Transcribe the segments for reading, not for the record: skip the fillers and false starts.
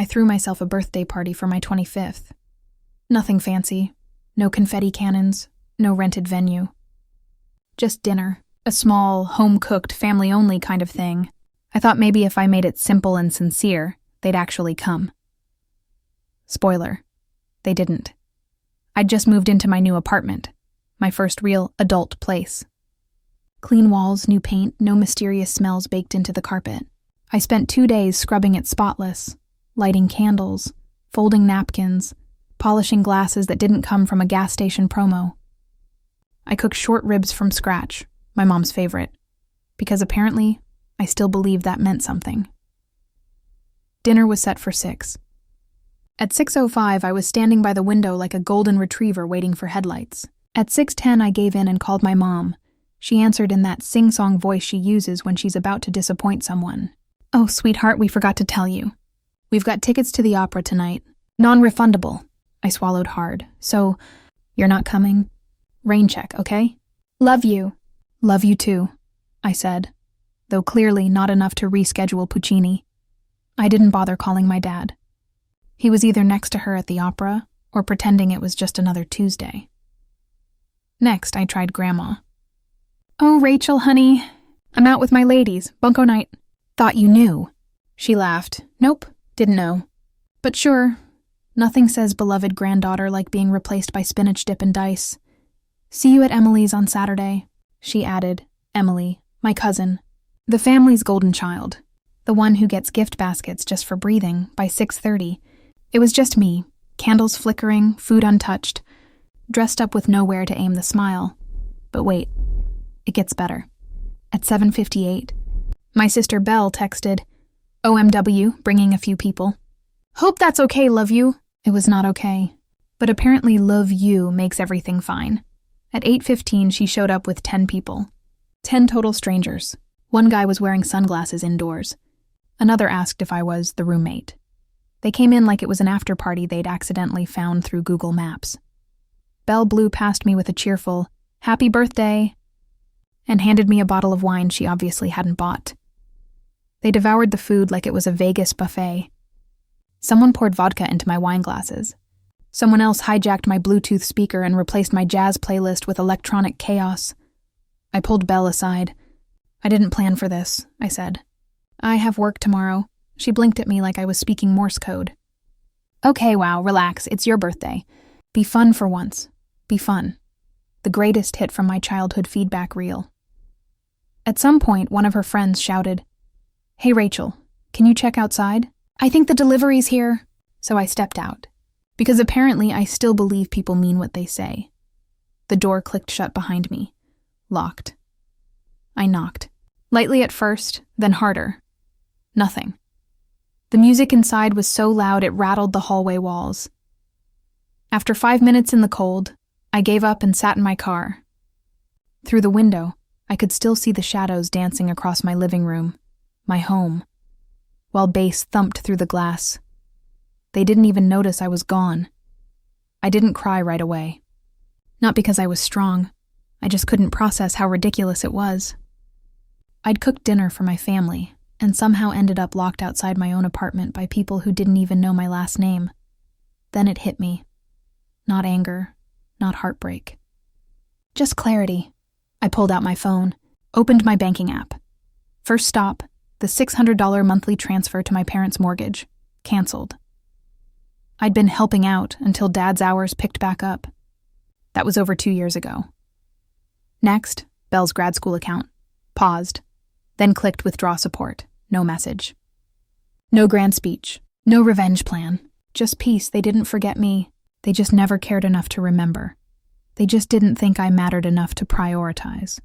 I threw myself a birthday party for my 25th. Nothing fancy. No confetti cannons. No rented venue. Just dinner. A small, home-cooked, family-only kind of thing. I thought maybe if I made it simple and sincere, they'd actually come. Spoiler. They didn't. I'd just moved into my new apartment. My first real adult place. Clean walls, new paint, no mysterious smells baked into the carpet. I spent 2 days scrubbing it spotless, lighting candles, folding napkins, polishing glasses that didn't come from a gas station promo. I cooked short ribs from scratch, my mom's favorite, because apparently I still believed that meant something. Dinner was set for 6. At 6:05, I was standing by the window like a golden retriever waiting for headlights. At 6:10, I gave in and called my mom. She answered in that sing-song voice she uses when she's about to disappoint someone. "Oh, sweetheart, we forgot to tell you. We've got tickets to the opera tonight. Non-refundable." I swallowed hard. "So, you're not coming? Rain check, okay?" "Love you." "Love you too," I said, though clearly not enough to reschedule Puccini. I didn't bother calling my dad. He was either next to her at the opera or pretending it was just another Tuesday. Next, I tried Grandma. "Oh, Rachel, honey, I'm out with my ladies, bunko night." "Thought you knew." She laughed. "Nope, didn't know. But sure, nothing says beloved granddaughter like being replaced by spinach dip and dice. See you at Emily's on Saturday," she added. Emily, my cousin. The family's golden child. The one who gets gift baskets just for breathing by 6:30. It was just me, candles flickering, food untouched, dressed up with nowhere to aim the smile. But wait, it gets better. At 7:58, my sister Belle texted, "OMW, bringing a few people." "Hope that's okay, love you." It was not okay. But apparently love you makes everything fine. At 8:15, she showed up with 10 people. 10 total strangers. One guy was wearing sunglasses indoors. Another asked if I was the roommate. They came in like it was an after-party they'd accidentally found through Google Maps. Belle blew past me with a cheerful, "Happy birthday," and handed me a bottle of wine she obviously hadn't bought. They devoured the food like it was a Vegas buffet. Someone poured vodka into my wine glasses. Someone else hijacked my Bluetooth speaker and replaced my jazz playlist with electronic chaos. I pulled Belle aside. "I didn't plan for this," I said. "I have work tomorrow." She blinked at me like I was speaking Morse code. "Okay, wow, relax, it's your birthday. Be fun for once. Be fun." The greatest hit from my childhood feedback reel. At some point, one of her friends shouted, "Hey Rachel, can you check outside? I think the delivery's here." So I stepped out, because apparently I still believe people mean what they say. The door clicked shut behind me. Locked. I knocked. Lightly at first, then harder. Nothing. The music inside was so loud it rattled the hallway walls. After 5 minutes in the cold, I gave up and sat in my car. Through the window, I could still see the shadows dancing across my living room, my home, while bass thumped through the glass. They didn't even notice I was gone. I didn't cry right away. Not because I was strong. I just couldn't process how ridiculous it was. I'd cooked dinner for my family, and somehow ended up locked outside my own apartment by people who didn't even know my last name. Then it hit me. Not anger, not heartbreak. Just clarity. I pulled out my phone, opened my banking app. First stop, the $600 monthly transfer to my parents' mortgage. Canceled. I'd been helping out until Dad's hours picked back up. That was over 2 years ago. Next, Belle's grad school account. Paused. Then clicked withdraw support. No message. No grand speech. No revenge plan. Just peace. They didn't forget me. They just never cared enough to remember. They just didn't think I mattered enough to prioritize.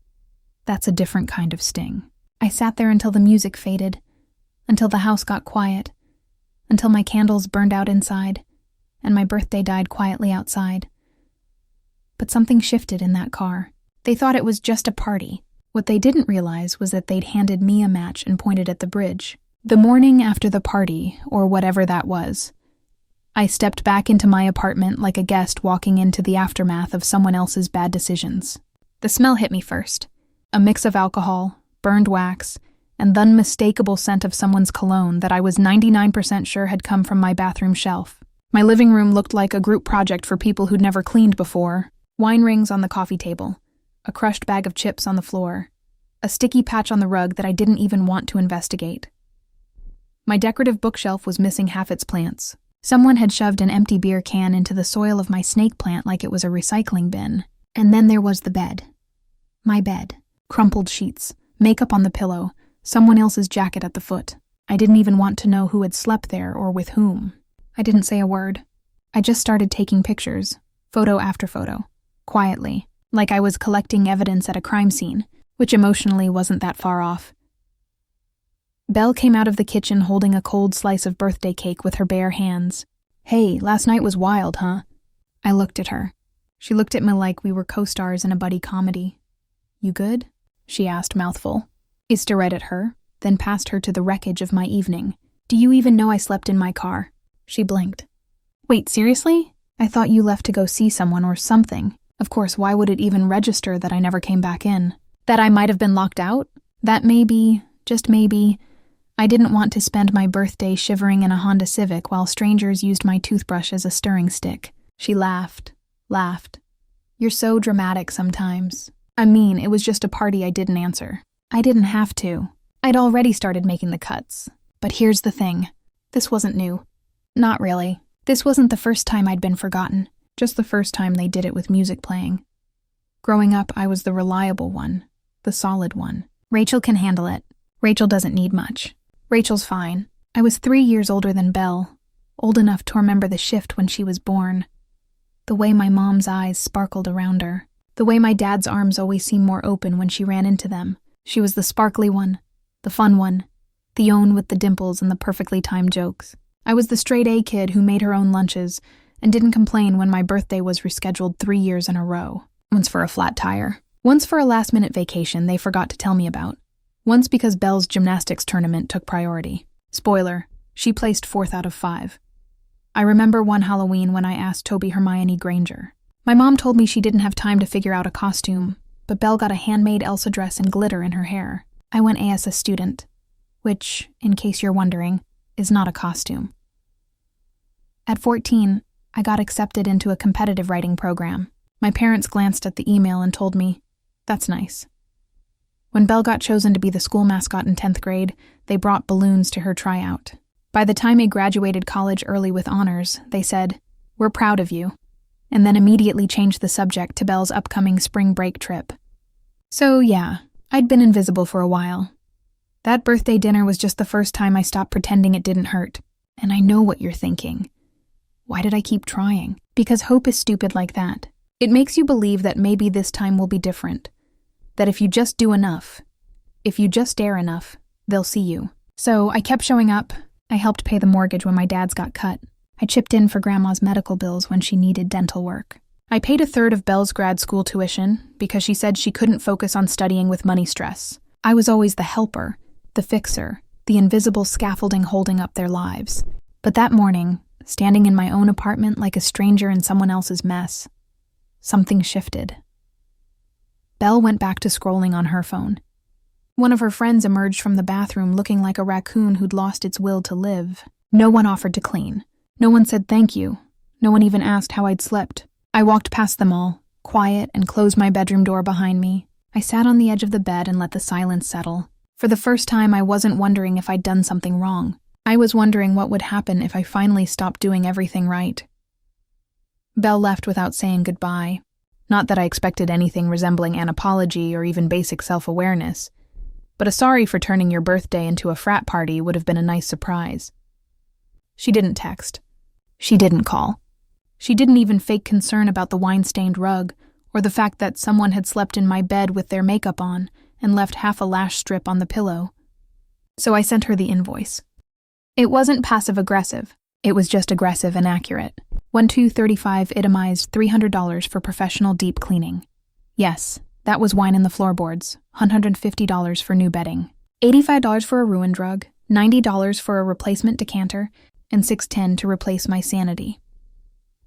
That's a different kind of sting. I sat there until the music faded, until the house got quiet, until my candles burned out inside, and my birthday died quietly outside. But something shifted in that car. They thought it was just a party. What they didn't realize was that they'd handed me a match and pointed at the bridge. The morning after the party, or whatever that was, I stepped back into my apartment like a guest walking into the aftermath of someone else's bad decisions. The smell hit me first. A mix of alcohol, burned wax, and the unmistakable scent of someone's cologne that I was 99% sure had come from my bathroom shelf. My living room looked like a group project for people who'd never cleaned before. Wine rings on the coffee table, a crushed bag of chips on the floor, a sticky patch on the rug that I didn't even want to investigate. My decorative bookshelf was missing half its plants. Someone had shoved an empty beer can into the soil of my snake plant like it was a recycling bin. And then there was the bed. My bed. Crumpled sheets, makeup on the pillow, someone else's jacket at the foot. I didn't even want to know who had slept there or with whom. I didn't say a word. I just started taking pictures, photo after photo, quietly, like I was collecting evidence at a crime scene, which emotionally wasn't that far off. Belle came out of the kitchen holding a cold slice of birthday cake with her bare hands. "Hey, last night was wild, huh?" I looked at her. She looked at me like we were co-stars in a buddy comedy. "You good?" she asked, mouthful. I stared at her, then passed her to the wreckage of my evening. "Do you even know I slept in my car?" She blinked. "Wait, seriously? I thought you left to go see someone or something. Of course, why would it even register that I never came back in? That I might have been locked out? That maybe, just maybe, I didn't want to spend my birthday shivering in a Honda Civic while strangers used my toothbrush as a stirring stick." She laughed. "You're so dramatic sometimes." I mean, it was just a party. I didn't answer. I didn't have to. I'd already started making the cuts. But here's the thing. This wasn't new. Not really. This wasn't the first time I'd been forgotten. Just the first time they did it with music playing. Growing up, I was the reliable one. The solid one. Rachel can handle it. Rachel doesn't need much. Rachel's fine. I was 3 years older than Belle. Old enough to remember the shift when she was born. The way my mom's eyes sparkled around her. The way my dad's arms always seemed more open when she ran into them. She was the sparkly one, the fun one, the own with the dimples and the perfectly timed jokes. I was the straight-A kid who made her own lunches and didn't complain when my birthday was rescheduled 3 years in a row. Once for a flat tire. Once for a last-minute vacation they forgot to tell me about. Once because Belle's gymnastics tournament took priority. Spoiler, she placed 4th out of 5. I remember one Halloween when I asked Toby Hermione Granger. My mom told me she didn't have time to figure out a costume, but Belle got a handmade Elsa dress and glitter in her hair. I went as a student, which, in case you're wondering, is not a costume. At 14, I got accepted into a competitive writing program. My parents glanced at the email and told me, "That's nice." When Belle got chosen to be the school mascot in 10th grade, they brought balloons to her tryout. By the time I graduated college early with honors, they said, "We're proud of you," and then immediately changed the subject to Belle's upcoming spring break trip. So yeah, I'd been invisible for a while. That birthday dinner was just the first time I stopped pretending it didn't hurt. And I know what you're thinking. Why did I keep trying? Because hope is stupid like that. It makes you believe that maybe this time will be different. That if you just do enough, if you just dare enough, they'll see you. So I kept showing up. I helped pay the mortgage when my dad's got cut. I chipped in for Grandma's medical bills when she needed dental work. I paid a third of Belle's grad school tuition because she said she couldn't focus on studying with money stress. I was always the helper, the fixer, the invisible scaffolding holding up their lives. But that morning, standing in my own apartment like a stranger in someone else's mess, something shifted. Belle went back to scrolling on her phone. One of her friends emerged from the bathroom looking like a raccoon who'd lost its will to live. No one offered to clean. No one said thank you. No one even asked how I'd slept. I walked past them all, quiet, and closed my bedroom door behind me. I sat on the edge of the bed and let the silence settle. For the first time, I wasn't wondering if I'd done something wrong. I was wondering what would happen if I finally stopped doing everything right. Belle left without saying goodbye. Not that I expected anything resembling an apology or even basic self-awareness, but a sorry for turning your birthday into a frat party would have been a nice surprise. She didn't text. She didn't call. She didn't even fake concern about the wine-stained rug or the fact that someone had slept in my bed with their makeup on and left half a lash strip on the pillow. So I sent her the invoice. It wasn't passive-aggressive. It was just aggressive and accurate. 1235 itemized $300 for professional deep cleaning. Yes, that was wine in the floorboards, $150 for new bedding, $85 for a ruined rug, $90 for a replacement decanter, and $610 to replace my sanity.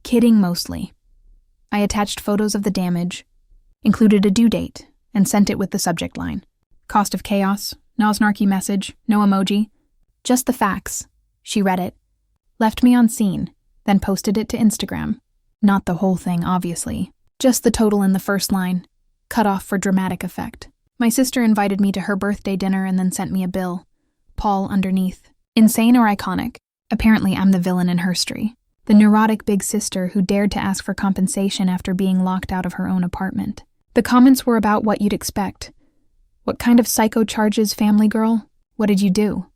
Kidding mostly. I attached photos of the damage, included a due date, and sent it with the subject line. Cost of chaos, No snarky message, no emoji. Just the facts. She read it, left me on scene, then posted it to Instagram. Not the whole thing, obviously. Just the total in the first line, cut off for dramatic effect. My sister invited me to her birthday dinner and then sent me a bill. Paul underneath. Insane or iconic? Apparently I'm the villain in her story. The neurotic big sister who dared to ask for compensation after being locked out of her own apartment. The comments were about what you'd expect. What kind of psycho charges, family girl? What did you do?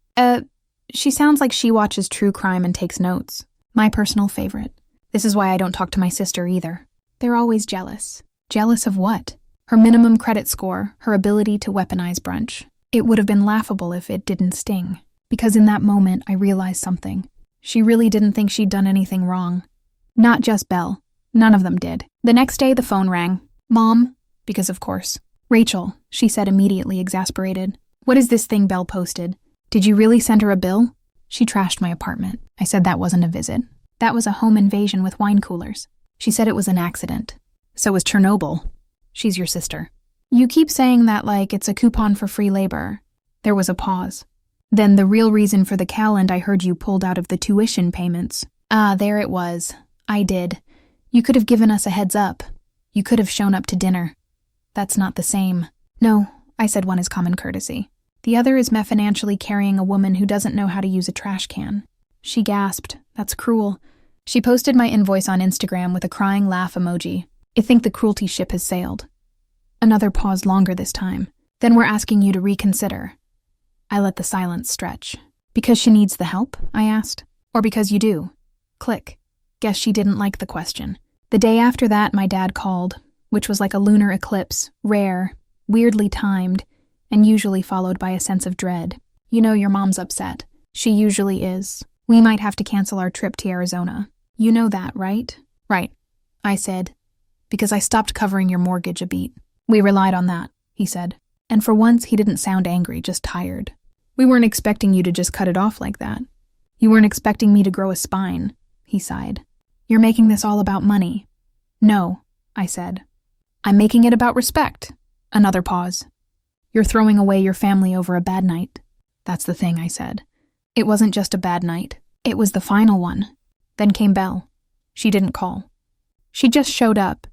She sounds like she watches true crime and takes notes. My personal favorite. This is why I don't talk to my sister either. They're always jealous. Jealous of what? Her minimum credit score, her ability to weaponize brunch. It would have been laughable if it didn't sting. Because in that moment, I realized something. She really didn't think she'd done anything wrong. Not just Belle. None of them did. The next day, the phone rang. Mom, because of course. Rachel, she said immediately exasperated. What is this thing Belle posted? Did you really send her a bill? She trashed my apartment. I said that wasn't a visit. That was a home invasion with wine coolers. She said it was an accident. So was Chernobyl. She's your sister. You keep saying that like it's a coupon for free labor. There was a pause. Then the real reason for the calendar I heard you pulled out of the tuition payments. Ah, there it was. I did. You could have given us a heads up. You could have shown up to dinner. That's not the same. No, I said one is common courtesy. The other is me financially carrying a woman who doesn't know how to use a trash can. She gasped. That's cruel. She posted my invoice on Instagram with a crying laugh emoji. I think the cruelty ship has sailed. Another pause longer this time. Then we're asking you to reconsider. I let the silence stretch. Because she needs the help? I asked. Or because you do? Click. Guess she didn't like the question. The day after that, my dad called, which was like a lunar eclipse, rare, weirdly timed, and usually followed by a sense of dread. You know your mom's upset. She usually is. We might have to cancel our trip to Arizona. You know that, right? Right, I said, because I stopped covering your mortgage a beat. We relied on that, he said. And for once, he didn't sound angry, just tired. We weren't expecting you to just cut it off like that. You weren't expecting me to grow a spine, he sighed. You're making this all about money. No, I said. I'm making it about respect. Another pause. You're throwing away your family over a bad night. That's the thing, I said. It wasn't just a bad night. It was the final one. Then came Belle. She didn't call. She just showed up.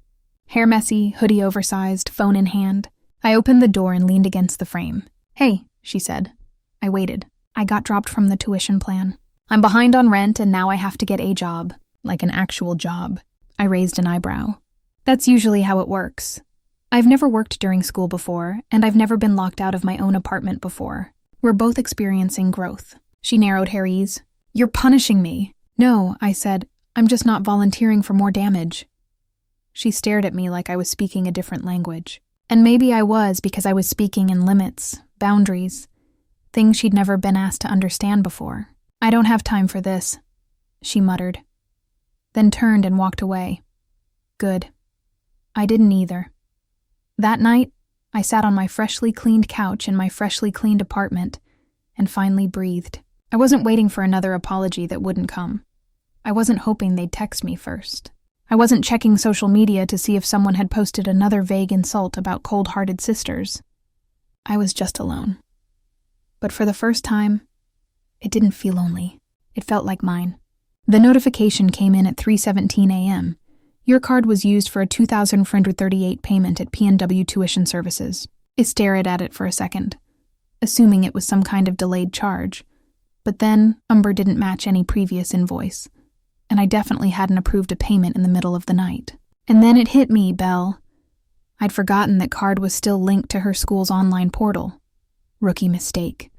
Hair messy, hoodie oversized, phone in hand. I opened the door and leaned against the frame. Hey, she said. I waited. I got dropped from the tuition plan. I'm behind on rent and now I have to get a job. Like an actual job. I raised an eyebrow. That's usually how it works. I've never worked during school before, and I've never been locked out of my own apartment before. We're both experiencing growth. She narrowed her ease. You're punishing me. No, I said. I'm just not volunteering for more damage. She stared at me like I was speaking a different language. And maybe I was because I was speaking in limits, boundaries, things she'd never been asked to understand before. I don't have time for this, she muttered. Then turned and walked away. Good. I didn't either. That night, I sat on my freshly cleaned couch in my freshly cleaned apartment and finally breathed. I wasn't waiting for another apology that wouldn't come. I wasn't hoping they'd text me first. I wasn't checking social media to see if someone had posted another vague insult about cold-hearted sisters. I was just alone. But for the first time, it didn't feel lonely. It felt like mine. The notification came in at 3:17 a.m. Your card was used for a $2,438 payment at P&W Tuition Services. I stared at it for a second, assuming it was some kind of delayed charge. But then, Umber didn't match any previous invoice, and I definitely hadn't approved a payment in the middle of the night. And then it hit me, Belle. I'd forgotten that card was still linked to her school's online portal. Rookie mistake.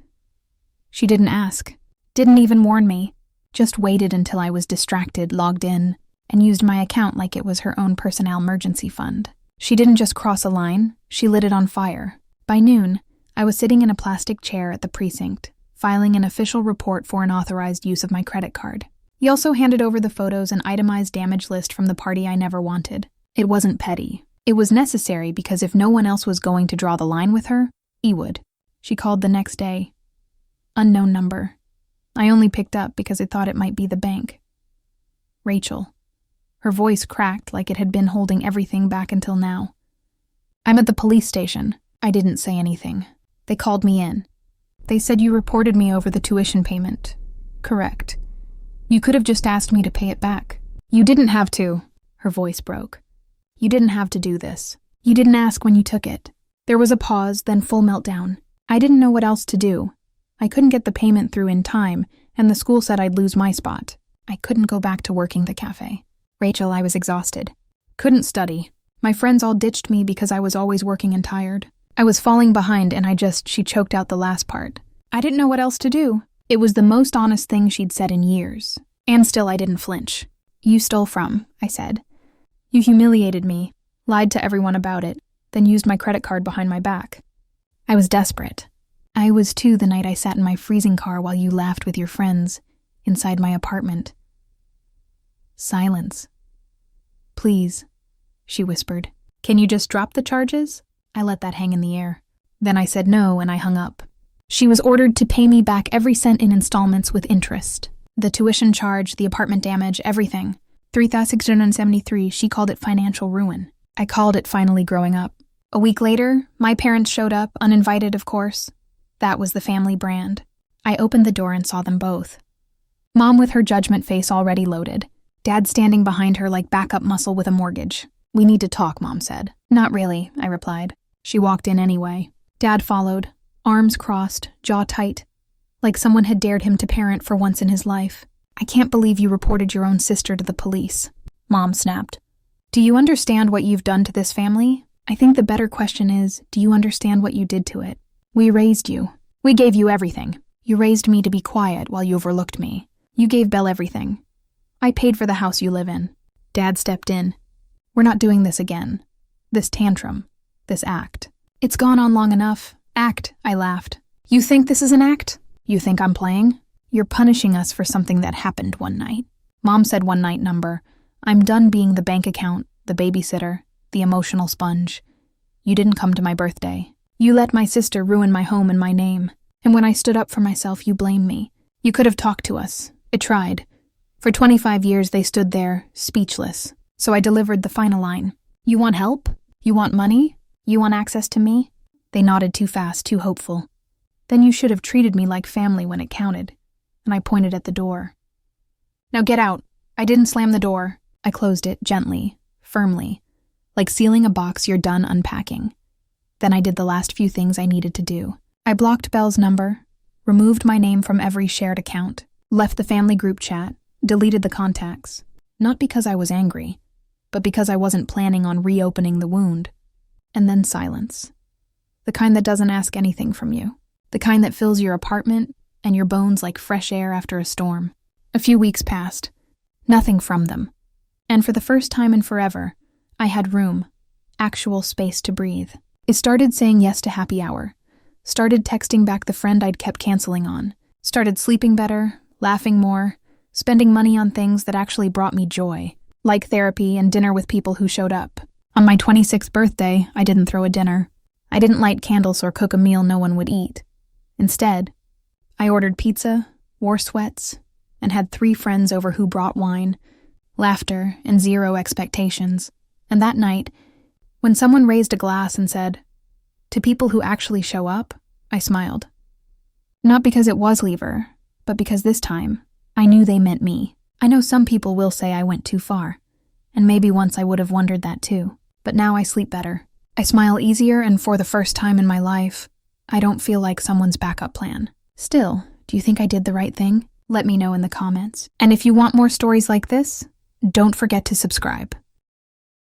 She didn't ask, didn't even warn me, just waited until I was distracted, logged in, and used my account like it was her own personnel emergency fund. She didn't just cross a line, she lit it on fire. By noon, I was sitting in a plastic chair at the precinct, filing an official report for unauthorized use of my credit card. He also handed over the photos and itemized damage list from the party I never wanted. It wasn't petty. It was necessary because if no one else was going to draw the line with her, he would. She called the next day. Unknown number. I only picked up because I thought it might be the bank. Rachel. Her voice cracked like it had been holding everything back until now. I'm at the police station. I didn't say anything. They called me in. They said you reported me over the tuition payment. Correct. You could have just asked me to pay it back. You didn't have to. Her voice broke. You didn't have to do this. You didn't ask when you took it. There was a pause, then full meltdown. I didn't know what else to do. I couldn't get the payment through in time, and the school said I'd lose my spot. I couldn't go back to working the cafe. Rachel, I was exhausted. Couldn't study. My friends all ditched me because I was always working and tired. I was falling behind and she choked out the last part. I didn't know what else to do. It was the most honest thing she'd said in years. And still I didn't flinch. You stole from, I said. You humiliated me, lied to everyone about it, then used my credit card behind my back. I was desperate. I was too the night I sat in my freezing car while you laughed with your friends inside my apartment. Silence. Please, she whispered. Can you just drop the charges? I let that hang in the air. Then I said no and I hung up. She was ordered to pay me back every cent in installments with interest. The tuition charge, the apartment damage, everything. $3,673, she called it financial ruin. I called it finally growing up. A week later, my parents showed up, uninvited of course. That was the family brand. I opened the door and saw them both. Mom with her judgment face already loaded. Dad standing behind her like backup muscle with a mortgage. We need to talk, Mom said. Not really, I replied. She walked in anyway. Dad followed, arms crossed, jaw tight, like someone had dared him to parent for once in his life. I can't believe you reported your own sister to the police, Mom snapped. Do you understand what you've done to this family? I think the better question is, do you understand what you did to it? We raised you. We gave you everything. You raised me to be quiet while you overlooked me. You gave Belle everything. I paid for the house you live in. Dad stepped in. We're not doing this again. This tantrum. This act. It's gone on long enough. Act, I laughed. You think this is an act? You think I'm playing? You're punishing us for something that happened one night. Mom said one night number. I'm done being the bank account, the babysitter, the emotional sponge. You didn't come to my birthday. You let my sister ruin my home and my name. And when I stood up for myself, you blame me. You could have talked to us. It tried. For 25 years, they stood there, speechless. So I delivered the final line. You want help? You want money? You want access to me? They nodded too fast, too hopeful. Then you should have treated me like family when it counted. And I pointed at the door. Now get out. I didn't slam the door. I closed it gently, firmly, like sealing a box you're done unpacking. Then I did the last few things I needed to do. I blocked Belle's number, removed my name from every shared account, left the family group chat, deleted the contacts. Not because I was angry, but because I wasn't planning on reopening the wound. And then silence. The kind that doesn't ask anything from you. The kind that fills your apartment and your bones like fresh air after a storm. A few weeks passed. Nothing from them. And for the first time in forever, I had room, actual space to breathe. I started saying yes to happy hour. Started texting back the friend I'd kept canceling on. Started sleeping better, laughing more, spending money on things that actually brought me joy, like therapy and dinner with people who showed up. On my 26th birthday, I didn't throw a dinner. I didn't light candles or cook a meal no one would eat. Instead, I ordered pizza, wore sweats, and had 3 friends over who brought wine, laughter, and 0 expectations. And that night, when someone raised a glass and said, "To people who actually show up," I smiled. Not because it was Lever, but because this time, I knew they meant me. I know some people will say I went too far, and maybe once I would have wondered that too. But now I sleep better. I smile easier, and for the first time in my life, I don't feel like someone's backup plan. Still, do you think I did the right thing? Let me know in the comments. And if you want more stories like this, don't forget to subscribe.